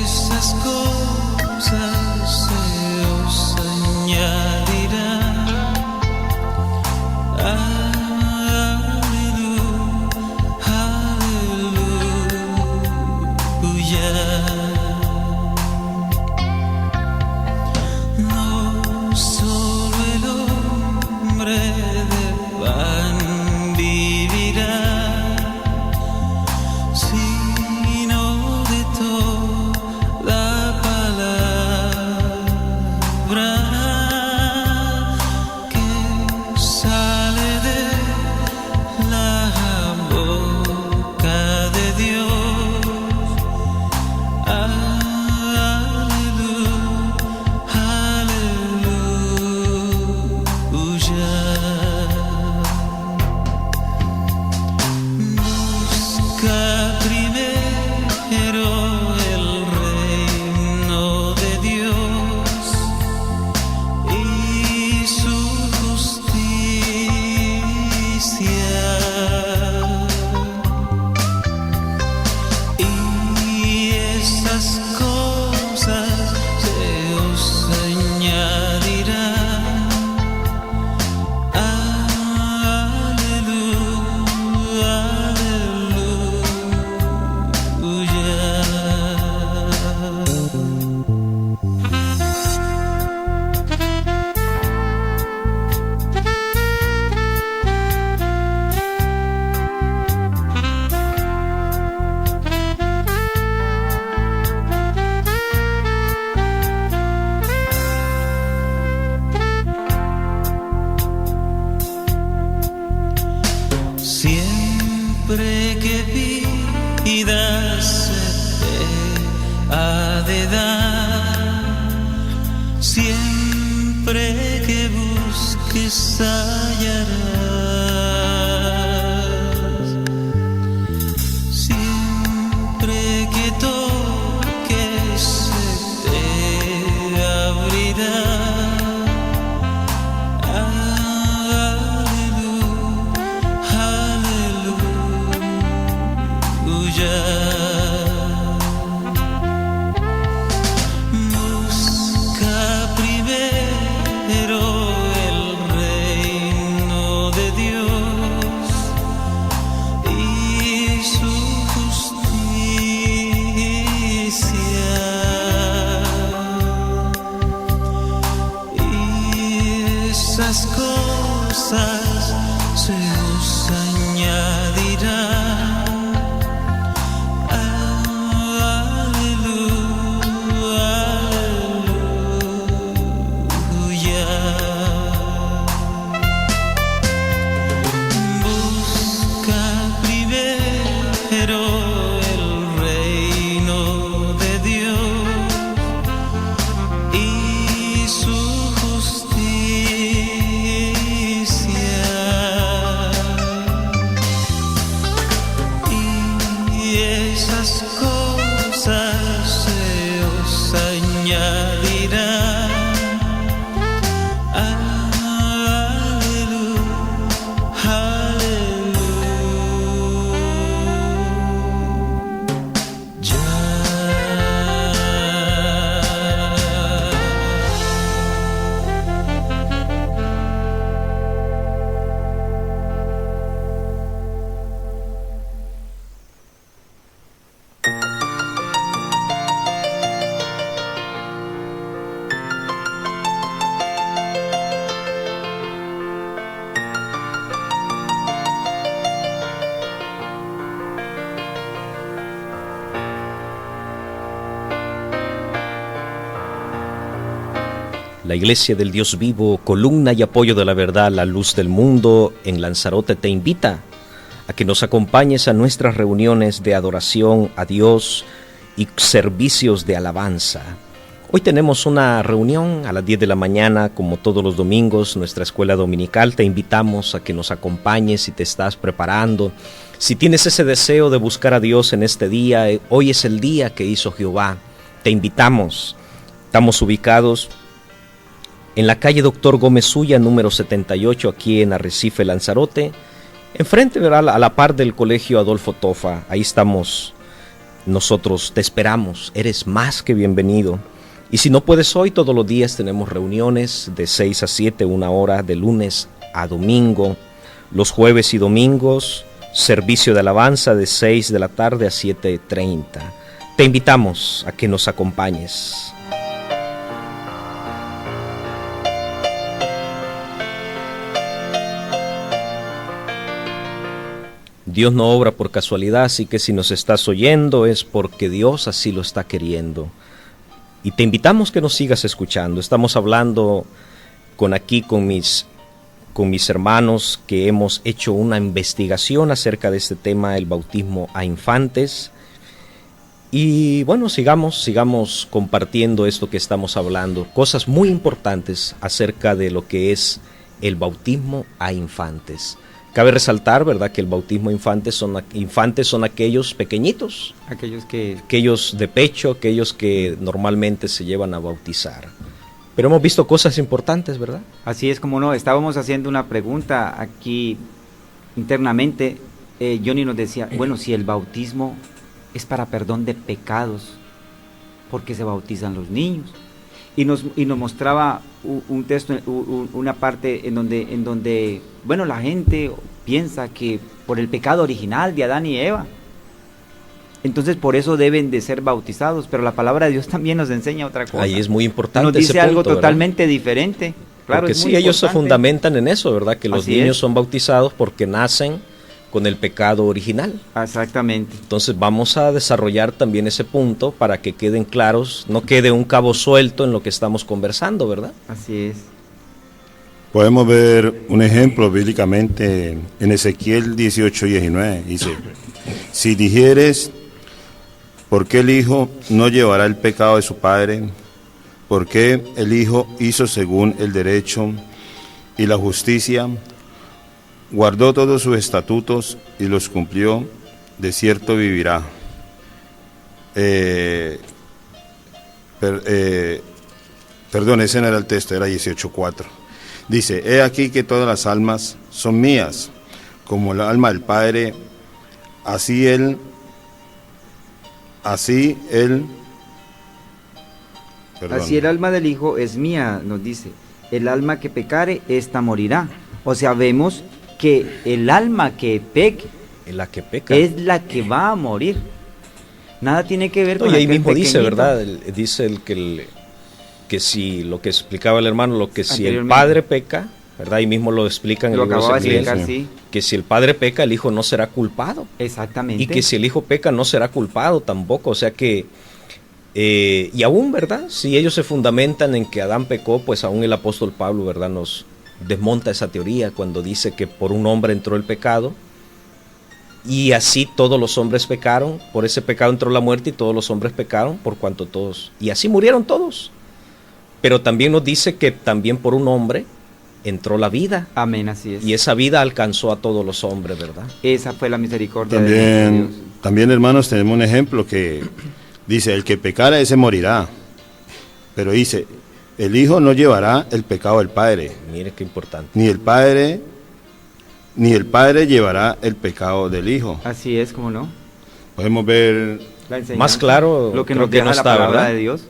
Esas cosas se os añadirán. Aleluya. No solo el de dar. Siempre que busques hallarás. Siempre que toques se te abrirá. Busca primero el reino de Dios y su justicia, y esas cosas se os añadirán. La Iglesia del Dios Vivo, columna y apoyo de la verdad, la luz del mundo, en Lanzarote te invita a que nos acompañes a nuestras reuniones de adoración a Dios y servicios de alabanza. Hoy tenemos una reunión a las 10 de la mañana, como todos los domingos, nuestra escuela dominical. Te invitamos a que nos acompañes si te estás preparando. Si tienes ese deseo de buscar a Dios en este día, hoy es el día que hizo Jehová. Te invitamos. Estamos ubicados en la calle Doctor Gómez Ulla, número 78, aquí en Arrecife, Lanzarote, enfrente, ¿verdad?, a la par del colegio Adolfo Tofa. Ahí estamos nosotros, te esperamos, eres más que bienvenido. Y si no puedes hoy, todos los días tenemos reuniones de 6 a 7, 1 hora, de lunes a domingo. Los jueves y domingos, servicio de alabanza de 6 de la tarde a 7:30. Te invitamos a que nos acompañes. Dios no obra por casualidad, así que si nos estás oyendo es porque Dios así lo está queriendo. Y te invitamos que nos sigas escuchando. Estamos hablando con mis hermanos que hemos hecho una investigación acerca de este tema, el bautismo a infantes. Y bueno, sigamos compartiendo esto que estamos hablando, cosas muy importantes acerca de lo que es el bautismo a infantes. Cabe resaltar, ¿verdad?, que el bautismo a infantes son aquellos pequeñitos, aquellos de pecho, aquellos que normalmente se llevan a bautizar. Pero hemos visto cosas importantes, ¿verdad? Así es, como no, estábamos haciendo una pregunta aquí internamente. Johnny nos decía, bueno, si el bautismo es para perdón de pecados, ¿por qué se bautizan los niños? Y nos mostraba un texto, una parte en donde, bueno, la gente piensa que por el pecado original de Adán y Eva, entonces por eso deben de ser bautizados, pero la palabra de Dios también nos enseña otra cosa. Ahí es muy importante. Nos dice ese algo punto, totalmente diferente. Claro, porque es sí, muy ellos se importante. fundamentan en eso, ¿verdad? Que los Así niños es. son bautizados porque nacen con el pecado original. Exactamente. Entonces vamos a desarrollar también ese punto para que queden claros, no quede un cabo suelto en lo que estamos conversando, ¿verdad? Así es. Podemos ver un ejemplo bíblicamente en Ezequiel 18:19. Dice, si dijeres, ¿Por qué el Hijo no llevará el pecado de su Padre? ¿Por qué el Hijo hizo según el derecho y la justicia? Guardó todos sus estatutos y los cumplió, de cierto vivirá. Perdón, ese no era el texto, era 18:4. Dice, he aquí que todas las almas son mías, como el alma del Padre, así él, perdón. Así el alma del Hijo es mía, nos dice. El alma que pecare, esta morirá. O sea, vemos que el alma que peque En la que peca. es la que va a morir. Nada tiene que ver No, con y ahí aquel mismo dice, pequeñito. ¿verdad? Dice que si, lo que explicaba el hermano, lo que si el Anteriormente. padre peca, ¿verdad? Ahí mismo lo explican en Lo el libro acababa de Ezequiel, explicar, sí. que si el padre peca, el hijo no será culpado. Exactamente. Y que si el hijo peca, no será culpado tampoco. O sea que, y aún, ¿verdad? Si ellos se fundamentan en que Adán pecó, pues aún el apóstol Pablo, ¿verdad? Nos desmonta esa teoría cuando dice que por un hombre entró el pecado y así todos los hombres pecaron, por ese pecado entró la muerte y todos los hombres pecaron por cuanto todos, y así murieron todos. Pero también nos dice que también por un hombre entró la vida Amén, así es. y esa vida alcanzó a todos los hombres, ¿verdad? Esa fue la misericordia de nuestro Dios. También, hermanos, tenemos un ejemplo que dice, el que pecara, ese morirá. Pero dice, el Hijo no llevará el pecado del Padre, Mire qué importante. ni el Padre llevará el pecado del Hijo. Así es, ¿cómo no? Podemos ver, La enseñanza, Más claro, lo que creo nos que deja no la está, palabra ¿verdad? de Dios,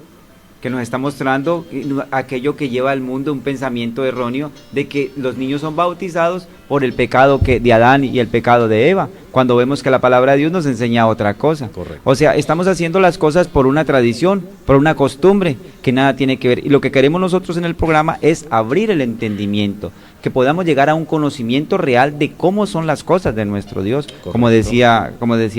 que nos está mostrando aquello que lleva al mundo un pensamiento erróneo de que los niños son bautizados por el pecado de Adán y el pecado de Eva, cuando vemos que la palabra de Dios nos enseña otra cosa. Correcto. O sea, estamos haciendo las cosas por una tradición, por una costumbre que nada tiene que ver. Y lo que queremos nosotros en el programa es abrir el entendimiento, que podamos llegar a un conocimiento real de cómo son las cosas de nuestro Dios. Como decía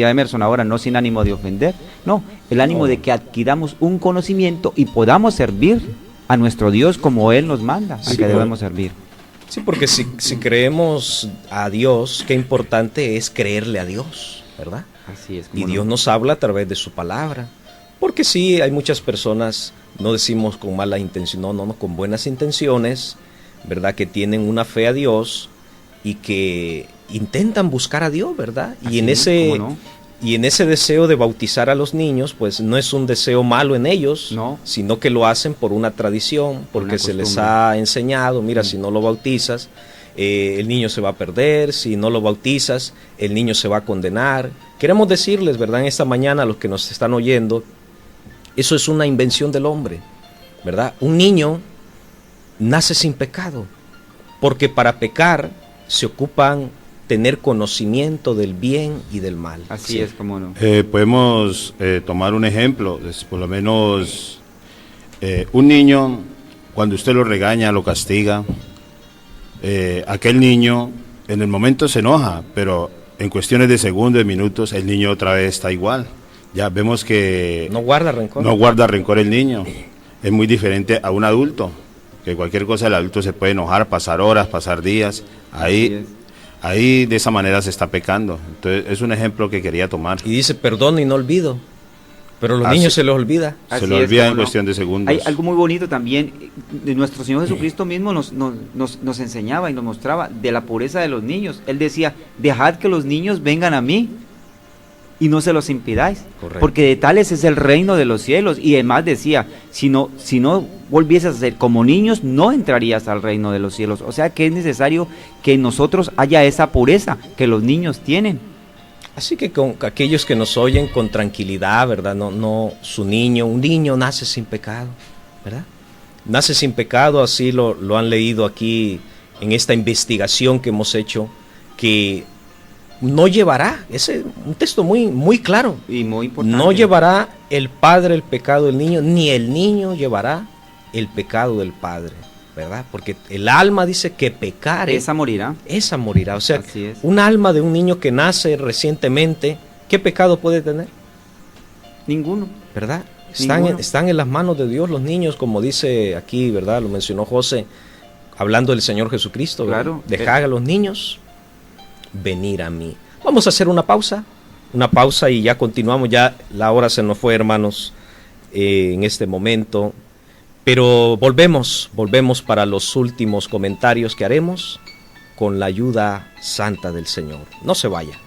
Emerson ahora, no sin ánimo de ofender, no, el ánimo de que adquiramos un conocimiento y podamos servir a nuestro Dios como Él nos manda, a que debemos servir. Sí, porque si creemos a Dios, qué importante es creerle a Dios, ¿verdad? Así es. Y como Dios no. nos habla a través de su palabra. Porque sí, hay muchas personas, no decimos con mala intención, no, con buenas intenciones, ¿verdad? Que tienen una fe a Dios y que intentan buscar a Dios, ¿verdad? Así Y en es, ese ¿cómo no? y en ese deseo de bautizar a los niños, pues no es un deseo malo en ellos, No. sino que lo hacen por una tradición, Por porque una se les costumbre. ha enseñado, mira, si no lo bautizas, el niño se va a perder, si no lo bautizas, el niño se va a condenar. Queremos decirles, ¿verdad? En esta mañana a los que nos están oyendo, eso es una invención del hombre, ¿verdad? Un niño nace sin pecado, porque para pecar se ocupan tener conocimiento del bien y del mal. Así Sí. es, como no. podemos tomar un ejemplo, por lo menos un niño, cuando usted lo regaña, lo castiga, aquel niño en el momento se enoja, pero en cuestiones de segundos, de minutos, el niño otra vez está igual. Ya vemos que No guarda rencor. no guarda rencor el niño. Es muy diferente a un adulto, que cualquier cosa el adulto se puede enojar, pasar horas, pasar días. Así Ahí de esa manera se está pecando. Entonces es un ejemplo que quería tomar. Y dice perdón y no olvido. Pero a los Así- niños se les olvida. Se Así lo es, olvida cómo en no. cuestión de segundos. Hay algo muy bonito también, de nuestro Señor Jesucristo mismo nos enseñaba y nos mostraba de la pureza de los niños. Él decía, dejad que los niños vengan a mí y no se los impidáis, Correcto. porque de tales es el reino de los cielos. Y además decía, si no volvieses a ser como niños, no entrarías al reino de los cielos. O sea que es necesario que en nosotros haya esa pureza que los niños tienen. Así que con aquellos que nos oyen con tranquilidad, ¿verdad? No, un niño nace sin pecado, ¿verdad? Nace sin pecado, así lo han leído aquí en esta investigación que hemos hecho, que no llevará, ese es un texto muy, muy claro, Y muy importante. no llevará el padre el pecado del niño, ni el niño llevará el pecado del padre, ¿verdad? Porque el alma dice que pecare, Esa morirá. esa morirá. O sea, Así es. un alma de un niño que nace recientemente, ¿qué pecado puede tener? Ninguno. ¿Verdad? Ninguno. Están en las manos de Dios los niños, como dice aquí, ¿verdad? Lo mencionó José, hablando del Señor Jesucristo. ¿verdad? Claro. Dejad a los niños venir a mí. Vamos a hacer una pausa. una pausa y ya continuamos. Ya la hora se nos fue, hermanos, en este momento. Pero volvemos para los últimos comentarios que haremos con la ayuda santa del Señor. No se vaya.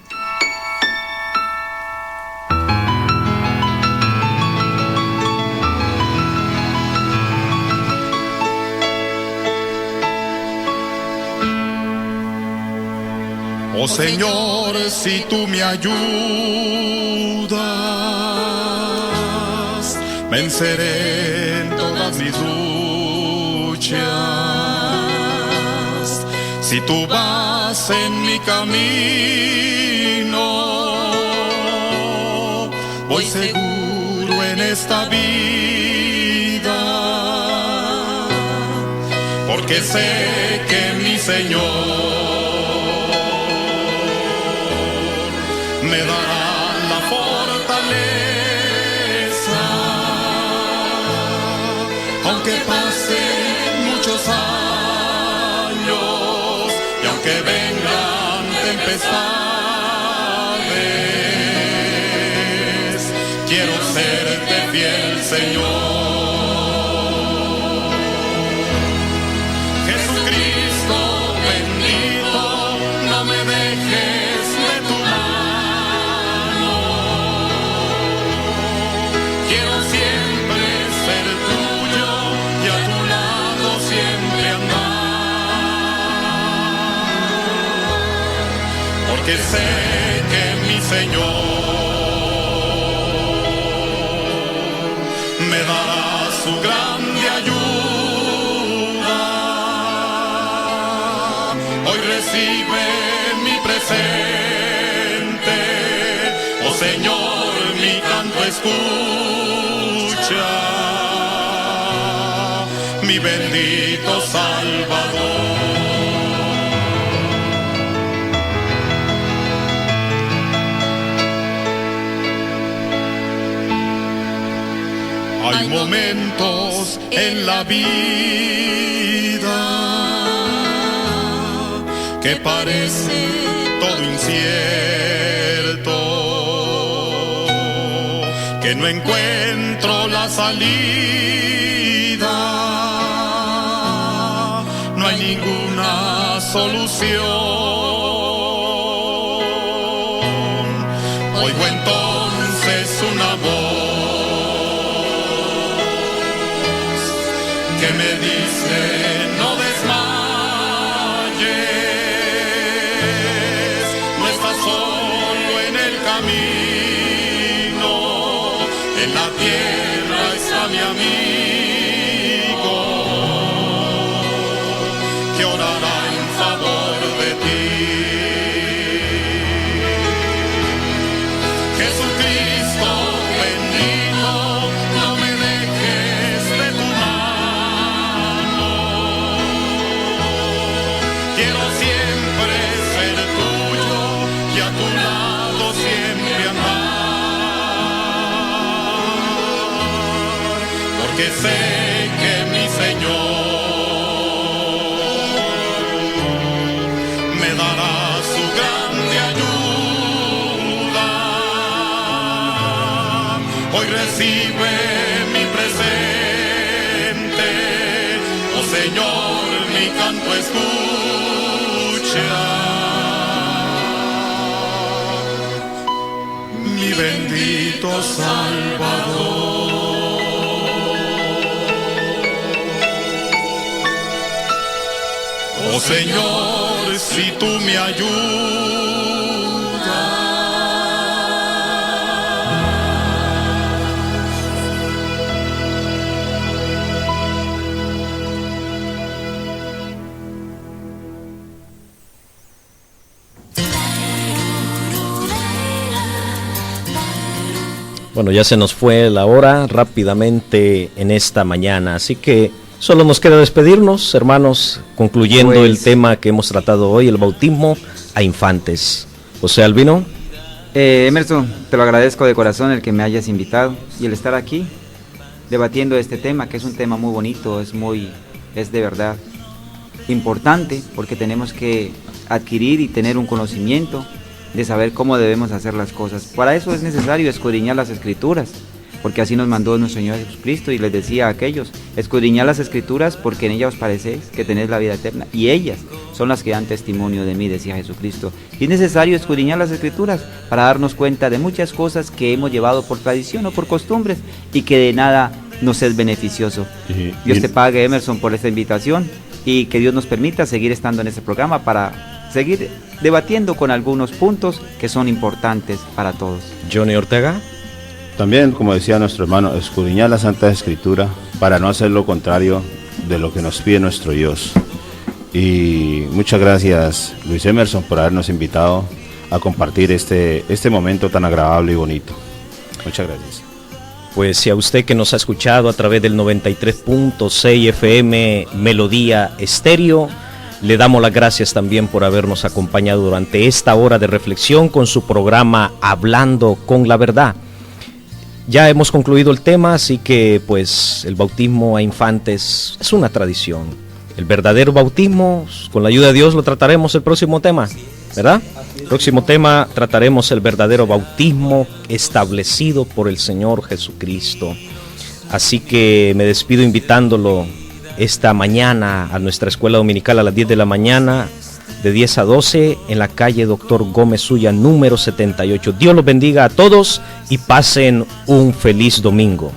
Oh Señor, si tú me ayudas, venceré en todas mis luchas. Si tú vas en mi camino, voy seguro en esta vida, porque sé que mi Señor me dará la fortaleza, aunque pasen muchos años y aunque vengan tempestades, quiero serte fiel, Señor. Jesucristo bendito, no me dejes de tu mano. Quiero siempre ser tuyo y a tu lado siempre andar, porque sé que mi Señor me dará su grande ayuda. Hoy recibe mi presente, oh Señor, mi canto escucha, mi bendito Salvador. Hay momentos en la vida que parece todo incierto, que no encuentro la salida, no hay ninguna solución. Oigo entonces una voz que me dice: no desmayes, no estás solo en el camino, en la tierra está mi amigo, que orará en favor de ti. Jesucristo bendito, no me dejes de tu mano. Quiero siempre ser tuyo y a tu lado siempre andar, porque sé que mi Señor me dará su grande ayuda. Hoy recibe mi presente, oh Señor, mi canto escucha, mi bendito Salvador. Oh Señor, si tú me ayudas, Bueno, ya se nos fue la hora rápidamente en esta mañana, así que solo nos queda despedirnos, hermanos, concluyendo Pues, el tema que hemos tratado hoy, el bautismo a infantes. José Albino. Emerson, te lo agradezco de corazón el que me hayas invitado y el estar aquí debatiendo este tema, que es un tema muy bonito, es de verdad importante, porque tenemos que adquirir y tener un conocimiento de saber cómo debemos hacer las cosas. Para eso es necesario escudriñar las Escrituras, porque así nos mandó nuestro Señor Jesucristo y les decía a aquellos: escudriñad las Escrituras porque en ellas os parecéis que tenéis la vida eterna, y ellas son las que dan testimonio de mí, decía Jesucristo. Y es necesario escudriñar las Escrituras para darnos cuenta de muchas cosas que hemos llevado por tradición o por costumbres y que de nada nos es beneficioso. Dios te pague, Emerson, por esta invitación, y que Dios nos permita seguir estando en este programa para seguir debatiendo con algunos puntos que son importantes para todos. Johnny Ortega. También, como decía nuestro hermano, escudriñar la Santa Escritura para no hacer lo contrario de lo que nos pide nuestro Dios. Y muchas gracias, Luis Emerson, por habernos invitado a compartir este momento tan agradable y bonito. Muchas gracias. Pues si a usted que nos ha escuchado a través del 93.6 FM Melodía Estéreo, le damos las gracias también por habernos acompañado durante esta hora de reflexión con su programa Hablando con la Verdad. Ya hemos concluido el tema, así que pues el bautismo a infantes es una tradición. El verdadero bautismo, con la ayuda de Dios, lo trataremos el próximo tema, ¿verdad? Próximo tema, trataremos el verdadero bautismo establecido por el Señor Jesucristo. Así que me despido invitándolo esta mañana a nuestra escuela dominical a las 10 de la mañana, de 10 a 12, en la calle Doctor Gómez Suya, número 78. Dios los bendiga a todos y pasen un feliz domingo.